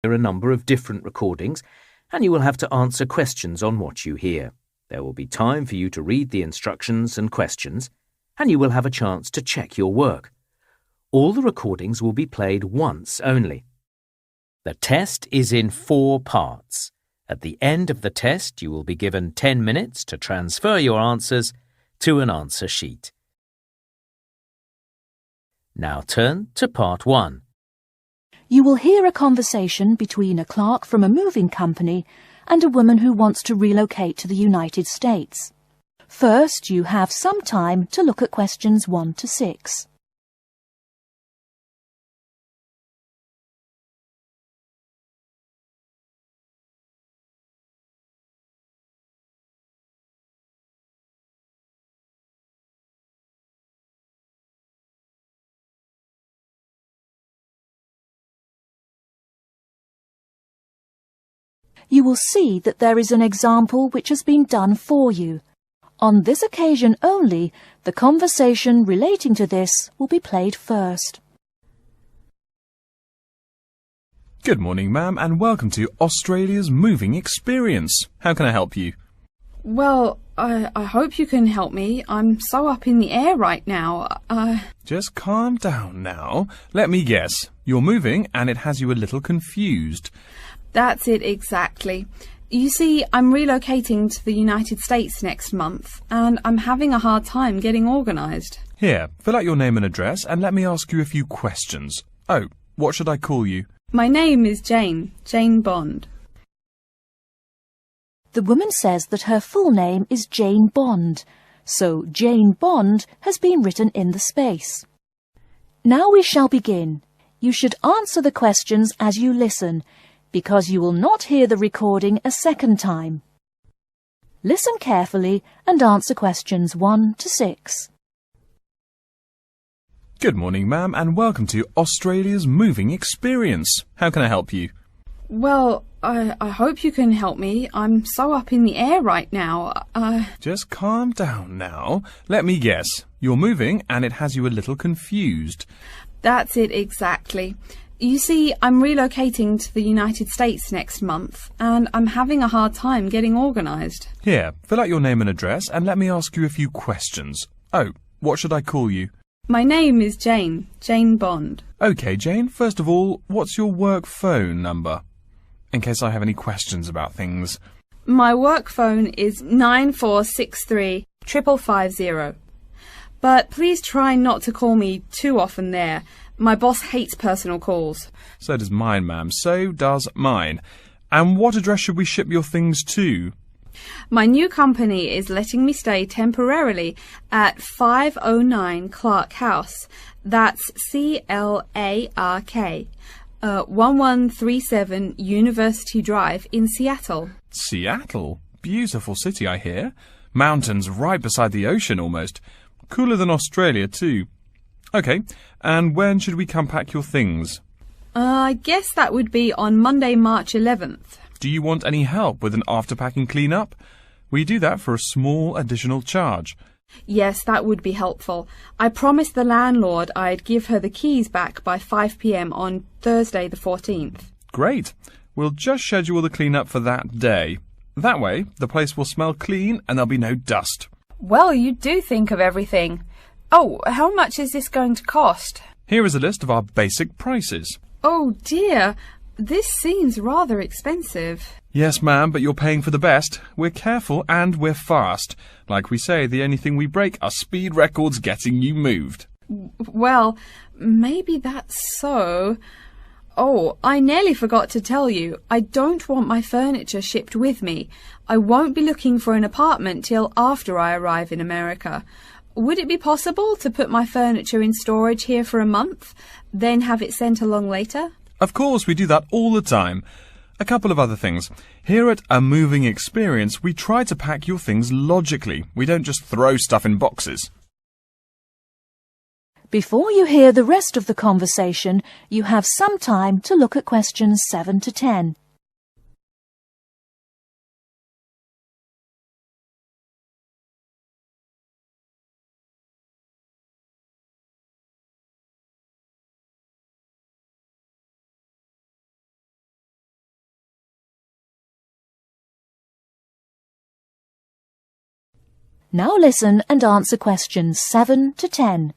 hear a number of different recordings, and you will have to answer questions on what you hear. There will be time for you to read the instructions and questions, and you will have a chance to check your work. All the recordings will be played once only. The test is in 4 parts. At the end of the test, you will be given 10 minutes to transfer your answers to an answer sheet. Now turn to part 1. You will hear a conversation between a clerk from a moving company and a woman who wants to relocate to the United States. First, you have some time to look at questions 1 to 6. You will see that there is an example which has been done for you. On this occasion only, the conversation relating to this will be played first. Good morning, ma'am, and welcome to Australia's moving experience. How can I help you? Well, I hope you can help me. I'm so up in the air right now. Just calm down now. Let me guess. You're moving and it has you a little confused. That's it exactly. You see, I'm relocating to the United States next month, and I'm having a hard time getting organised. Here, fill out your name and address and let me ask you a few questions. Oh, what should I call you? My name is Jane Bond. The woman says that her full name is Jane Bond, so Jane Bond has been written in the space. Now we shall begin. You should answer the questions as you listen, because you will not hear the recording a second time. Listen carefully and answer questions 1 to 6. Good morning, ma'am, and welcome to Australia's moving experience. How can I help you? Well, I hope you can help me. I'm so up in the air right now. Just calm down now. Let me guess. You're moving and it has you a little confused. That's it exactly. You see, I'm relocating to the United States next month, and I'm having a hard time getting organised. Here, fill out your name and address and let me ask you a few questions. Oh, what should I call you? My name is Jane Bond. OK, Jane, first of all, what's your work phone number? In case I have any questions about things. My work phone is 9463 550. But please try not to call me too often there. My boss hates personal calls. So does mine, ma'am. So does mine. And what address should we ship your things to? My new company is letting me stay temporarily at 509 Clark House. That's CLARK. 1137 University Drive in Seattle. Seattle? Beautiful city, I hear. Mountains right beside the ocean almost. Cooler than Australia too. OK, and when should we come pack your things? I guess that would be on Monday, March 11th. Do you want any help with an after-packing clean-up? We do that for a small additional charge. Yes, that would be helpful. I promised the landlord I'd give her the keys back by 5 p.m. on Thursday the 14th. Great. We'll just schedule the clean-up for that day. That way, the place will smell clean and there'll be no dust. Well, you do think of everything. Oh, how much is this going to cost? Here is a list of our basic prices. Oh dear, this seems rather expensive. Yes, ma'am, but you're paying for the best. We're careful and we're fast. Like we say, the only thing we break are speed records getting you moved. Well, maybe that's so. Oh, I nearly forgot to tell you. I don't want my furniture shipped with me. I won't be looking for an apartment till after I arrive in America. Would it be possible to put my furniture in storage here for a month, then have it sent along later? Of course, we do that all the time. A couple of other things. Here at A Moving Experience, we try to pack your things logically. We don't just throw stuff in boxes. Before you hear the rest of the conversation, you have some time to look at questions 7 to 10. Now listen and answer questions 7 to 10.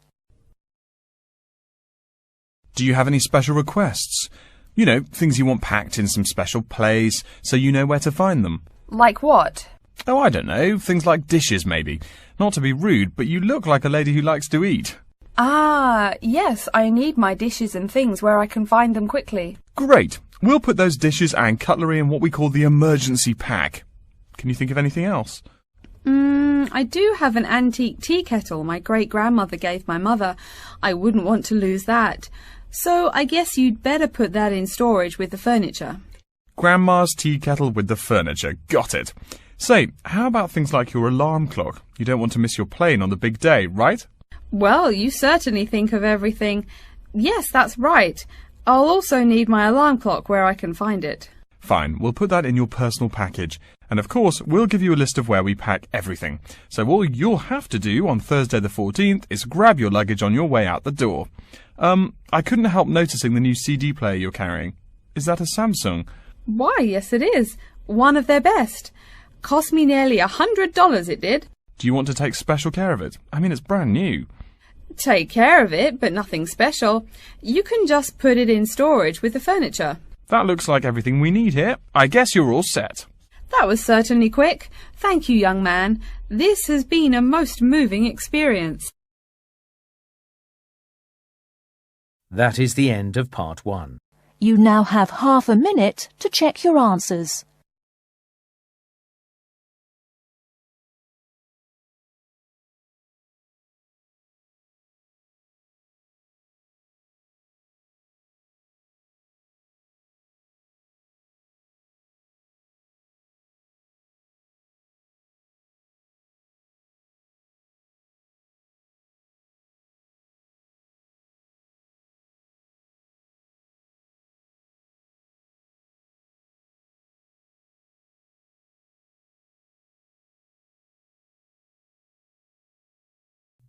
Do you have any special requests? You know, things you want packed in some special place so you know where to find them. Like what? Oh, I don't know. Things like dishes, maybe. Not to be rude, but you look like a lady who likes to eat. Ah, yes, I need my dishes and things where I can find them quickly. Great. We'll put those dishes and cutlery in what we call the emergency pack. Can you think of anything else? I do have an antique tea kettle my great-grandmother gave my mother. I wouldn't want to lose that. So I guess you'd better put that in storage with the furniture. Grandma's tea kettle with the furniture. Got it. Say, how about things like your alarm clock? You don't want to miss your plane on the big day, right? Well, you certainly think of everything. Yes, that's right. I'll also need my alarm clock where I can find it. Fine, we'll put that in your personal package. And of course, we'll give you a list of where we pack everything. So all you'll have to do on Thursday the 14th is grab your luggage on your way out the door. I couldn't help noticing the new CD player you're carrying. Is that a Samsung? Why, yes it is. One of their best. Cost me nearly $100, it did. Do you want to take special care of it? I mean, it's brand new. Take care of it, but nothing special. You can just put it in storage with the furniture. That looks like everything we need here. I guess you're all set. That was certainly quick. Thank you, young man. This has been a most moving experience. That is the end of part 1. You now have half a minute to check your answers.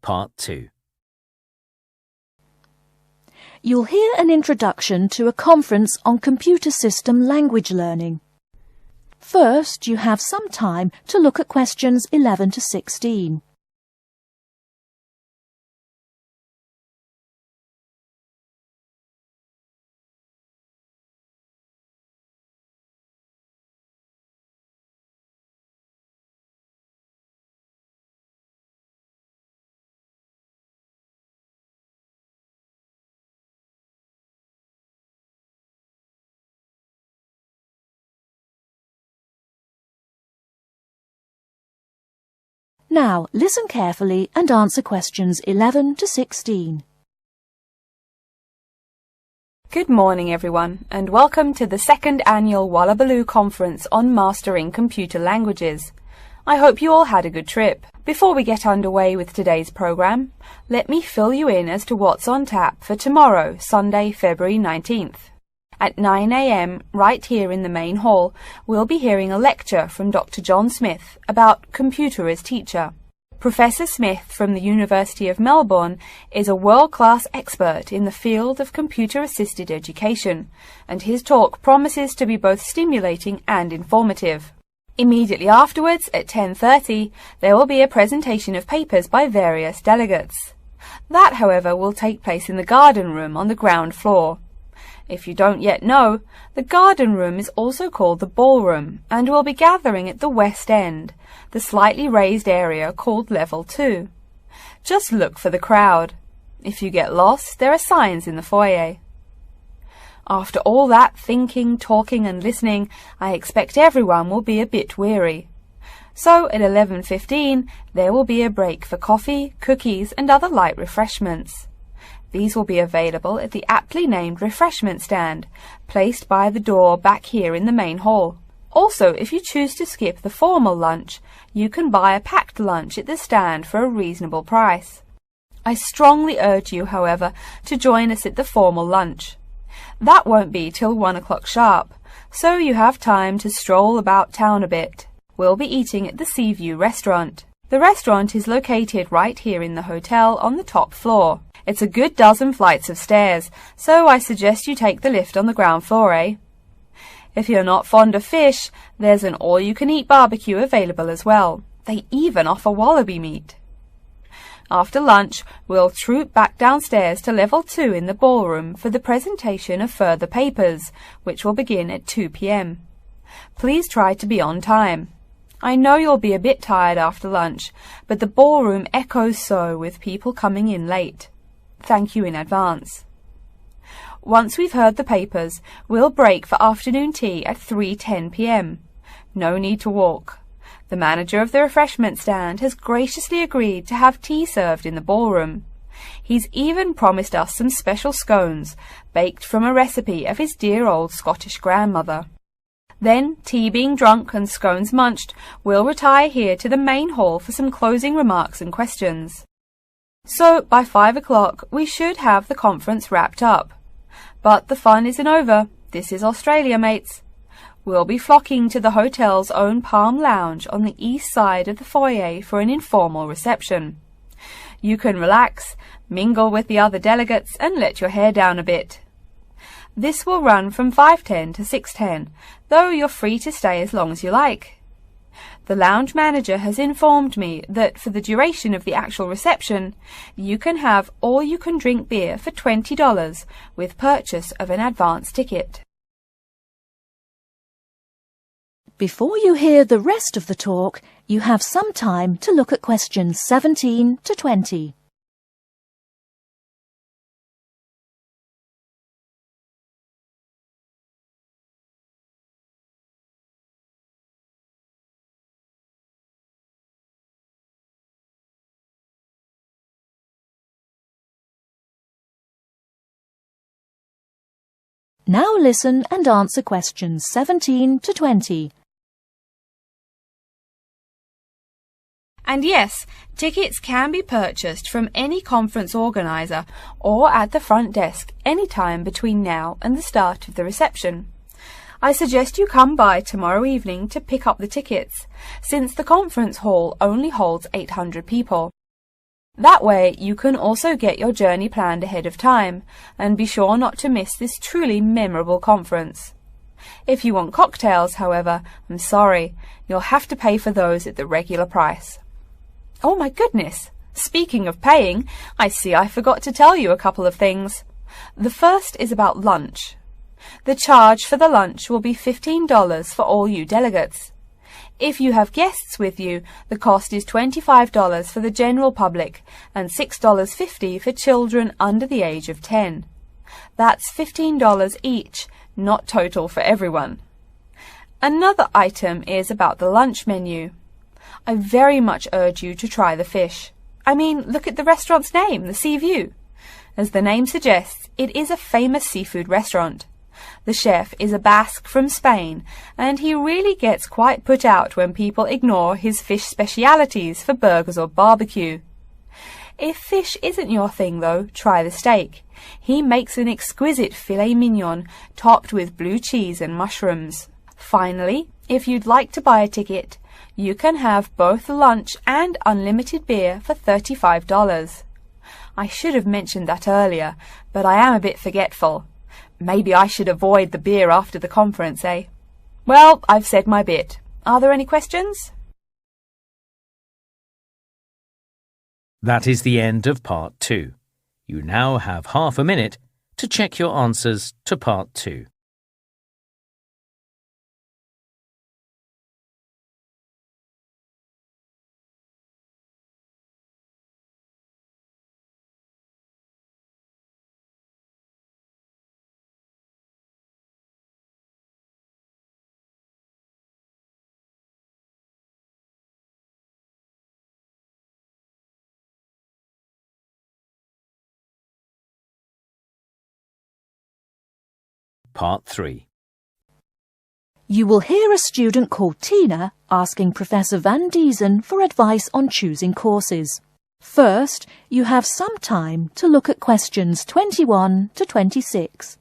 Part 2. You'll hear an introduction to a conference on computer system language learning. First, you have some time to look at questions 11 to 16. Now, listen carefully and answer questions 11 to 16. Good morning, everyone, and welcome to the second annual Wallabaloo Conference on Mastering Computer Languages. I hope you all had a good trip. Before we get underway with today's program, let me fill you in as to what's on tap for tomorrow, Sunday, February 19th. At 9 a.m., right here in the main hall, we'll be hearing a lecture from Dr. John Smith about computer as teacher. Professor Smith from the University of Melbourne is a world-class expert in the field of computer-assisted education, and his talk promises to be both stimulating and informative. Immediately afterwards, at 10:30, there will be a presentation of papers by various delegates. That, however, will take place in the garden room on the ground floor. If you don't yet know, the garden room is also called the ballroom and will be gathering at the west end, the slightly raised area called Level 2. Just look for the crowd. If you get lost, there are signs in the foyer. After all that thinking, talking and listening, I expect everyone will be a bit weary. So at 11:15, there will be a break for coffee, cookies and other light refreshments. These will be available at the aptly named refreshment stand, placed by the door back here in the main hall. Also, if you choose to skip the formal lunch, you can buy a packed lunch at the stand for a reasonable price. I strongly urge you, however, to join us at the formal lunch. That won't be till 1 o'clock sharp, so you have time to stroll about town a bit. We'll be eating at the Seaview restaurant. The restaurant is located right here in the hotel on the top floor. It's a good dozen flights of stairs, so I suggest you take the lift on the ground floor, eh? If you're not fond of fish, there's an all-you-can-eat barbecue available as well. They even offer wallaby meat. After lunch, we'll troop back downstairs to level 2 in the ballroom for the presentation of further papers, which will begin at 2 p.m. Please try to be on time. I know you'll be a bit tired after lunch, but the ballroom echoes so with people coming in late. Thank you in advance. Once we've heard the papers, we'll break for afternoon tea at 3:10 p.m. No need to walk. The manager of the refreshment stand has graciously agreed to have tea served in the ballroom. He's even promised us some special scones, baked from a recipe of his dear old Scottish grandmother. Then, tea being drunk and scones munched, we'll retire here to the main hall for some closing remarks and questions. So, by 5 o'clock, we should have the conference wrapped up. But the fun isn't over. This is Australia, mates. We'll be flocking to the hotel's own Palm Lounge on the east side of the foyer for an informal reception. You can relax, mingle with the other delegates, and let your hair down a bit. This will run from 5:10 to 6:10, though you're free to stay as long as you like. The lounge manager has informed me that for the duration of the actual reception, you can have all-you-can-drink beer for $20 with purchase of an advance ticket. Before you hear the rest of the talk, you have some time to look at questions 17 to 20. Now listen and answer questions 17 to 20. And yes, tickets can be purchased from any conference organizer or at the front desk any time between now and the start of the reception. I suggest you come by tomorrow evening to pick up the tickets, since the conference hall only holds 800 people. That way you can also get your journey planned ahead of time, and be sure not to miss this truly memorable conference. If you want cocktails, however, I'm sorry, you'll have to pay for those at the regular price. Oh my goodness! Speaking of paying, I see I forgot to tell you a couple of things. The first is about lunch. The charge for the lunch will be $15 for all you delegates. If you have guests with you, the cost is $25 for the general public and $6.50 for children under the age of 10. That's $15 each, not total for everyone. Another item is about the lunch menu. I very much urge you to try the fish. I mean, look at the restaurant's name, the Sea View. As the name suggests, it is a famous seafood restaurant. The chef is a Basque from Spain, and he really gets quite put out when people ignore his fish specialities for burgers or barbecue. If fish isn't your thing, though, try the steak. He makes an exquisite filet mignon topped with blue cheese and mushrooms. Finally, if you'd like to buy a ticket, you can have both lunch and unlimited beer for $35. I should have mentioned that earlier, but I am a bit forgetful. Maybe I should avoid the beer after the conference, eh? Well, I've said my bit. Are there any questions? That is the end of Part 2. You now have half a minute to check your answers to Part 2. Part 3. You will hear a student called Tina asking Professor Van Diesen for advice on choosing courses. First, you have some time to look at questions 21 to 26.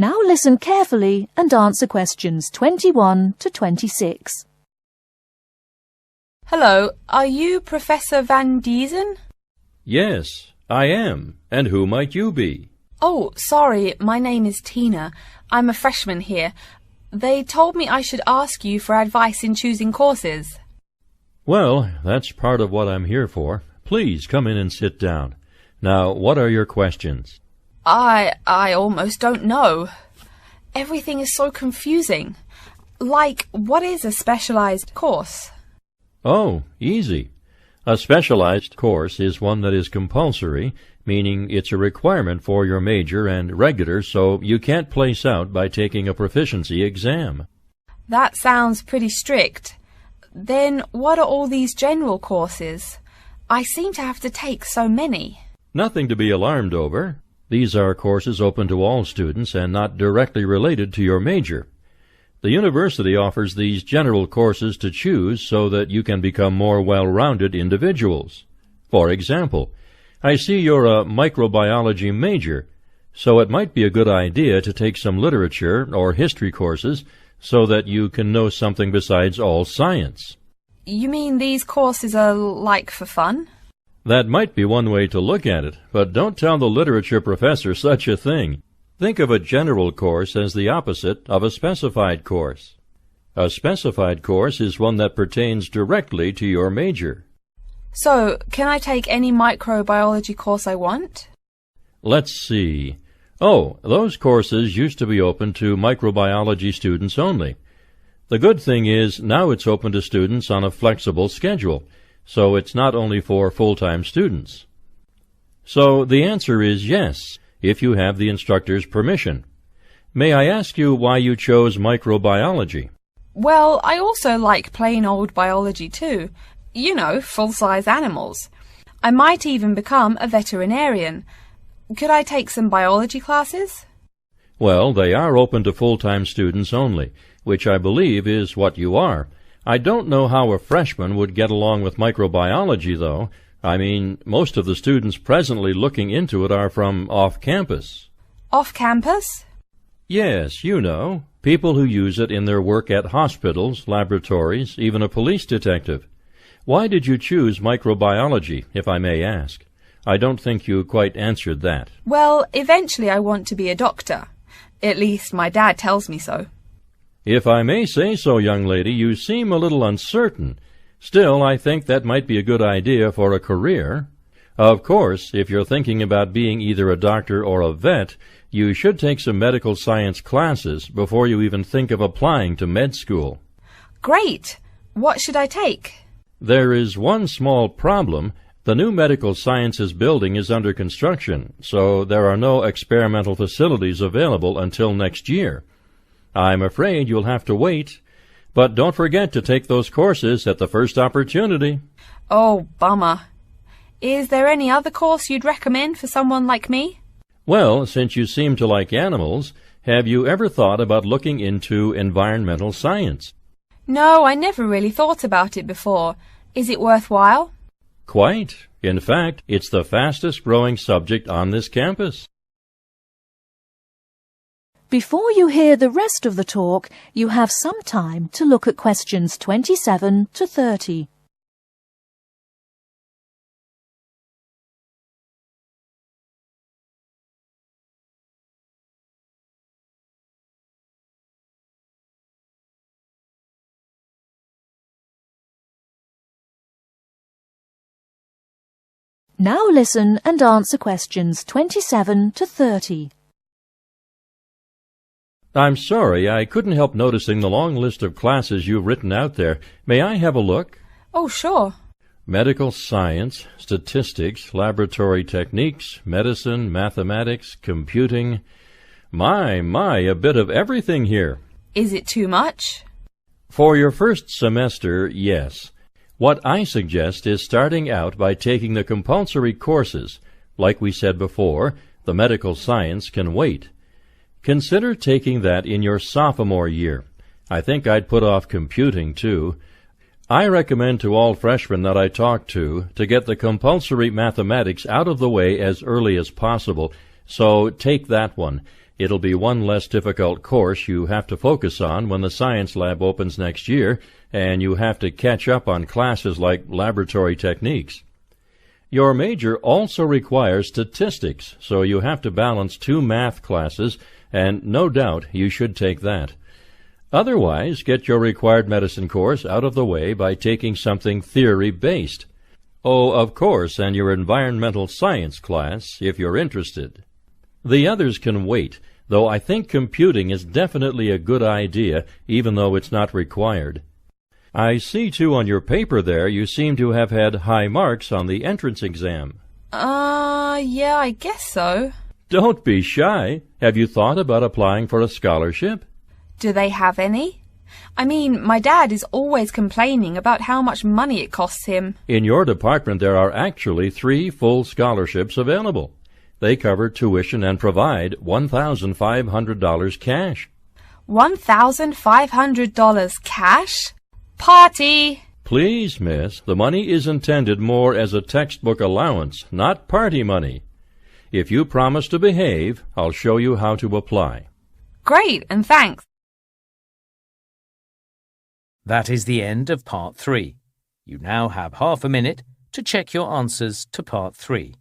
Now listen carefully and answer questions 21 to 26. Hello, are you Professor Van Diesen? Yes, I am. And who might you be? Oh, sorry, my name is Tina. I'm a freshman here. They told me I should ask you for advice in choosing courses. Well, that's part of what I'm here for. Please come in and sit down. Now, what are your questions? I almost don't know. Everything is so confusing. Like, what is a specialized course? Oh, easy. A specialized course is one that is compulsory, meaning it's a requirement for your major, and regular, so you can't place out by taking a proficiency exam. That sounds pretty strict. Then what are all these general courses? I seem to have to take so many. Nothing to be alarmed over. These are courses open to all students and not directly related to your major. The university offers these general courses to choose so that you can become more well-rounded individuals. For example, I see you're a microbiology major, so it might be a good idea to take some literature or history courses so that you can know something besides all science. You mean these courses are like for fun? That might be one way to look at it, but don't tell the literature professor such a thing. Think of a general course as the opposite of a specified course. A specified course is one that pertains directly to your major. So, can I take any microbiology course I want? Let's see. Oh, those courses used to be open to microbiology students only. The good thing is now it's open to students on a flexible schedule, so it's not only for full-time students. So the answer is yes, if you have the instructor's permission. May I ask you why you chose microbiology? Well, I also like plain old biology too. You know, full-size animals. I might even become a veterinarian. Could I take some biology classes? Well, they are open to full-time students only, which I believe is what you are. I don't know how a freshman would get along with microbiology, though. I mean, most of the students presently looking into it are from off-campus. Off-campus? Yes, you know, people who use it in their work at hospitals, laboratories, even a police detective. Why did you choose microbiology, if I may ask? I don't think you quite answered that. Well, eventually I want to be a doctor. At least my dad tells me so. If I may say so, young lady, you seem a little uncertain. Still, I think that might be a good idea for a career. Of course, if you're thinking about being either a doctor or a vet, you should take some medical science classes before you even think of applying to med school. Great! What should I take? There is one small problem. The new medical sciences building is under construction, so there are no experimental facilities available until next year. I'm afraid you'll have to wait, but don't forget to take those courses at the first opportunity. Oh, bummer. Is there any other course you'd recommend for someone like me? Well, since you seem to like animals, have you ever thought about looking into environmental science? No, I never really thought about it before. Is it worthwhile? Quite. In fact, it's the fastest growing subject on this campus. Before you hear the rest of the talk, you have some time to look at questions 27 to 30. Now listen and answer questions 27 to 30. I'm sorry, I couldn't help noticing the long list of classes you've written out there. May I have a look? Oh, sure. Medical science, statistics, laboratory techniques, medicine, mathematics, computing. My, a bit of everything here. Is it too much? For your first semester, yes. What I suggest is starting out by taking the compulsory courses. Like we said before, the medical science can wait. Consider taking that in your sophomore year. I think I'd put off computing, too. I recommend to all freshmen that I talk to get the compulsory mathematics out of the way as early as possible, so take that one. It'll be one less difficult course you have to focus on when the science lab opens next year, and you have to catch up on classes like laboratory techniques. Your major also requires statistics, so you have to balance 2 math classes, and no doubt you should take that. Otherwise, get your required medicine course out of the way by taking something theory-based. Oh, of course, and your environmental science class, if you're interested. The others can wait, though I think computing is definitely a good idea, even though it's not required. I see, too, on your paper there you seem to have had high marks on the entrance exam. Yeah, I guess so. Don't be shy. Have you thought about applying for a scholarship? Do they have any? I mean, my dad is always complaining about how much money it costs him. In your department there are actually 3 full scholarships available. They cover tuition and provide $1,500 cash. $1,500 cash? Party! Please, miss, the money is intended more as a textbook allowance, not party money. If you promise to behave, I'll show you how to apply. Great, and thanks. That is the end of Part 3. You now have half a minute to check your answers to Part 3.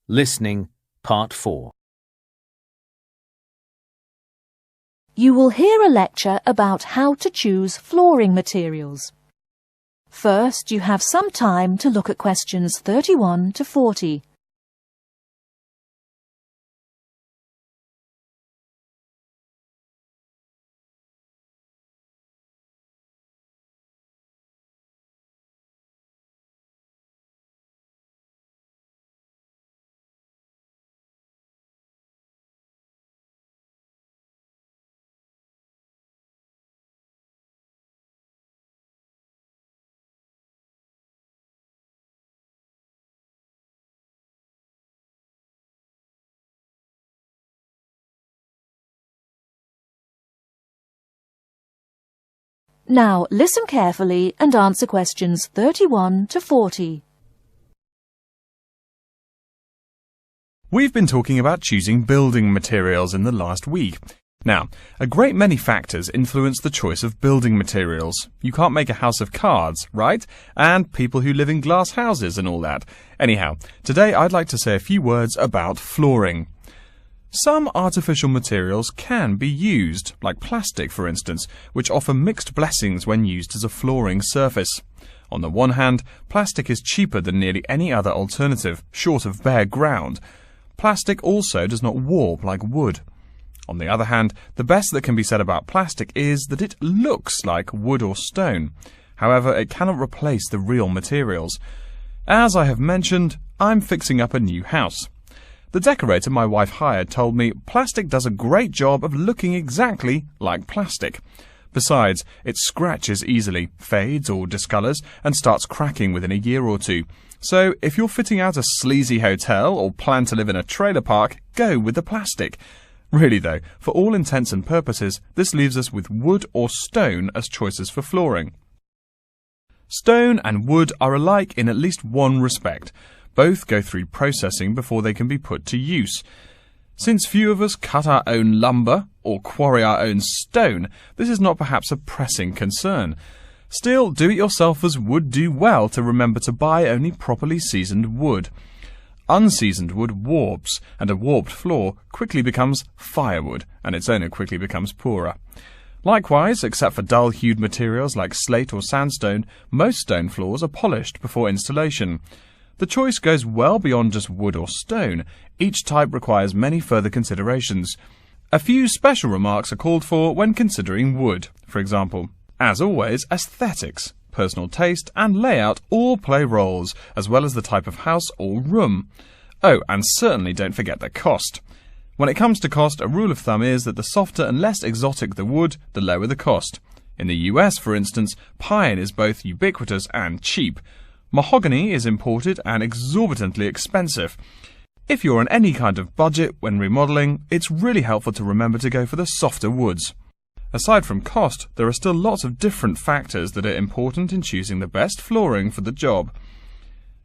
Listening, Part 4. You will hear a lecture about how to choose flooring materials. First, you have some time to look at questions 31 to 40. Now listen carefully and answer questions 31 to 40. We've been talking about choosing building materials in the last week. Now, a great many factors influence the choice of building materials. You can't make a house of cards, right? And people who live in glass houses and all that. Anyhow, today I'd like to say a few words about flooring. Some artificial materials can be used, like plastic for instance, which offer mixed blessings when used as a flooring surface. On the one hand, plastic is cheaper than nearly any other alternative, short of bare ground. Plastic also does not warp like wood. On the other hand, the best that can be said about plastic is that it looks like wood or stone. However, it cannot replace the real materials. As I have mentioned, I'm fixing up a new house. The decorator my wife hired told me plastic does a great job of looking exactly like plastic. Besides, it scratches easily, fades or discolors, and starts cracking within a year or two. So, if you're fitting out a sleazy hotel or plan to live in a trailer park, go with the plastic. Really though, for all intents and purposes, this leaves us with wood or stone as choices for flooring. Stone and wood are alike in at least one respect. Both go through processing before they can be put to use. Since few of us cut our own lumber or quarry our own stone, this is not perhaps a pressing concern. Still, do-it-yourselfers would do well to remember to buy only properly seasoned wood. Unseasoned wood warps, and a warped floor quickly becomes firewood, and its owner quickly becomes poorer. Likewise, except for dull-hued materials like slate or sandstone, most stone floors are polished before installation. The choice goes well beyond just wood or stone. Each type requires many further considerations. A few special remarks are called for when considering wood. For example, as always, aesthetics, personal taste and layout all play roles, as well as the type of house or room. Oh, and certainly don't forget the cost. When it comes to cost, a rule of thumb is that the softer and less exotic the wood, the lower the cost. In the US, for instance, pine is both ubiquitous and cheap. Mahogany is imported and exorbitantly expensive. If you're on any kind of budget when remodeling, it's really helpful to remember to go for the softer woods. Aside from cost, there are still lots of different factors that are important in choosing the best flooring for the job.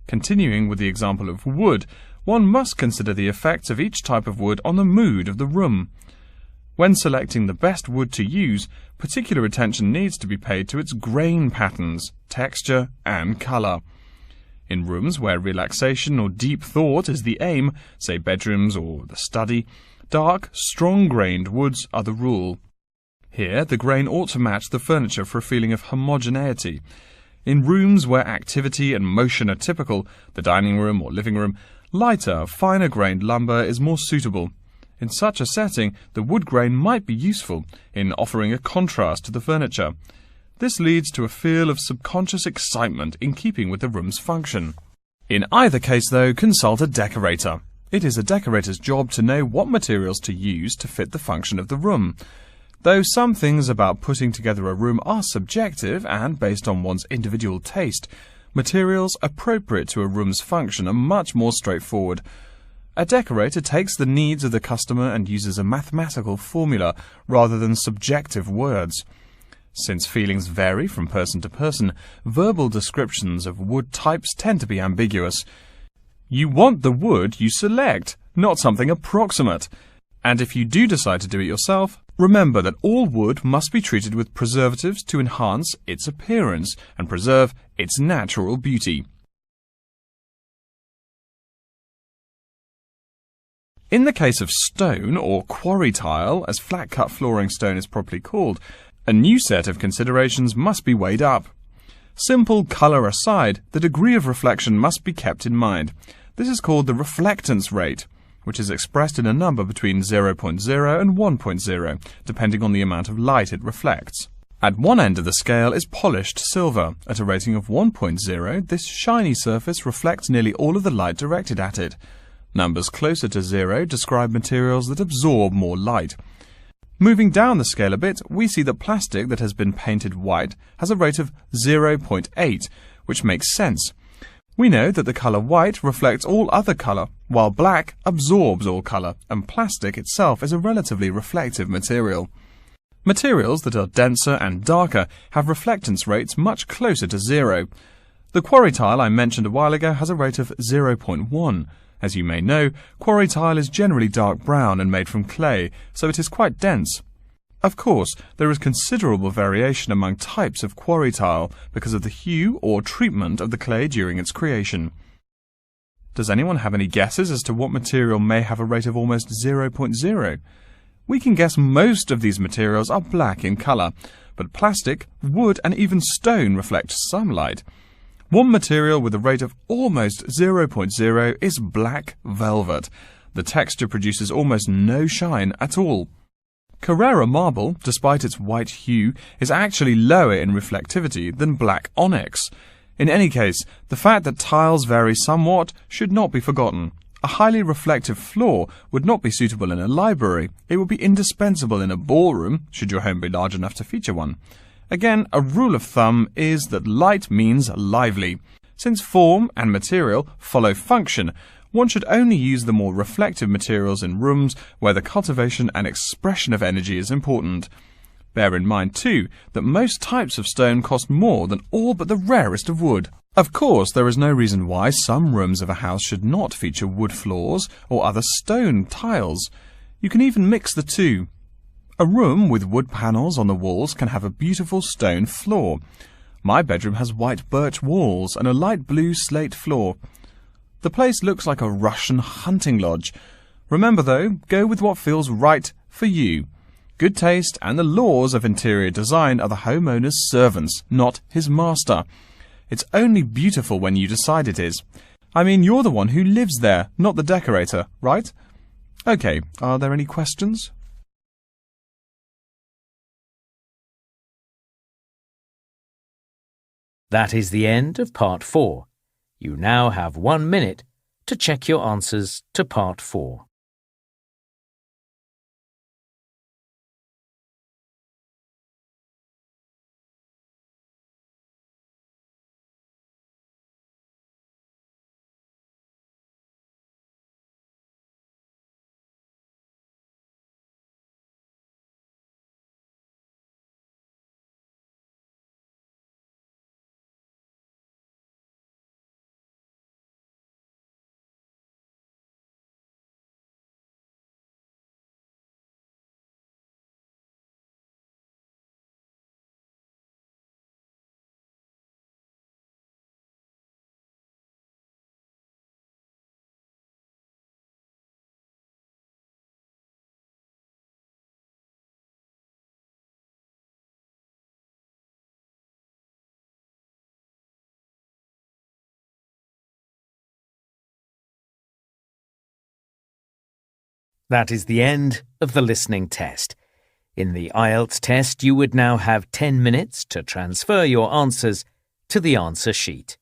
Continuing with the example of wood, one must consider the effects of each type of wood on the mood of the room. When selecting the best wood to use, particular attention needs to be paid to its grain patterns, texture, and colour. In rooms where relaxation or deep thought is the aim, say bedrooms or the study, dark, strong-grained woods are the rule. Here, the grain ought to match the furniture for a feeling of homogeneity. In rooms where activity and motion are typical, the dining room or living room, lighter, finer-grained lumber is more suitable. In such a setting, the wood grain might be useful in offering a contrast to the furniture. This leads to a feel of subconscious excitement in keeping with the room's function. In either case, though, consult a decorator. It is a decorator's job to know what materials to use to fit the function of the room. Though some things about putting together a room are subjective and based on one's individual taste, materials appropriate to a room's function are much more straightforward. A decorator takes the needs of the customer and uses a mathematical formula rather than subjective words. Since feelings vary from person to person, verbal descriptions of wood types tend to be ambiguous. You want the wood you select, not something approximate. And if you do decide to do it yourself, remember that all wood must be treated with preservatives to enhance its appearance and preserve its natural beauty. In the case of stone, or quarry tile, as flat-cut flooring stone is properly called, a new set of considerations must be weighed up. Simple colour aside, the degree of reflection must be kept in mind. This is called the reflectance rate, which is expressed in a number between 0.0 and 1.0, depending on the amount of light it reflects. At one end of the scale is polished silver. At a rating of 1.0, this shiny surface reflects nearly all of the light directed at it. Numbers closer to 0 describe materials that absorb more light. Moving down the scale a bit, we see that plastic that has been painted white has a rate of 0.8, which makes sense. We know that the colour white reflects all other colour, while black absorbs all colour, and plastic itself is a relatively reflective material. Materials that are denser and darker have reflectance rates much closer to 0. The quarry tile I mentioned a while ago has a rate of 0.1. As you may know, quarry tile is generally dark brown and made from clay, so it is quite dense. Of course, there is considerable variation among types of quarry tile because of the hue or treatment of the clay during its creation. Does anyone have any guesses as to what material may have a rate of almost 0.0? We can guess most of these materials are black in colour, but plastic, wood and even stone reflect some light. One material with a rate of almost 0.0 is black velvet. The texture produces almost no shine at all. Carrara marble, despite its white hue, is actually lower in reflectivity than black onyx. In any case, the fact that tiles vary somewhat should not be forgotten. A highly reflective floor would not be suitable in a library. It would be indispensable in a ballroom, should your home be large enough to feature one. Again, a rule of thumb is that light means lively. Since form and material follow function, one should only use the more reflective materials in rooms where the cultivation and expression of energy is important. Bear in mind, too, that most types of stone cost more than all but the rarest of wood. Of course, there is no reason why some rooms of a house should not feature wood floors or other stone tiles. You can even mix the two. A room with wood panels on the walls can have a beautiful stone floor. My bedroom has white birch walls and a light blue slate floor. The place looks like a Russian hunting lodge. Remember though, go with what feels right for you. Good taste and the laws of interior design are the homeowner's servants, not his master. It's only beautiful when you decide it is. I mean, you're the one who lives there, not the decorator, right? Okay, are there any questions? That is the end of Part 4. You now have 1 minute to check your answers to Part 4. That is the end of the listening test. In the IELTS test, you would now have 10 minutes to transfer your answers to the answer sheet.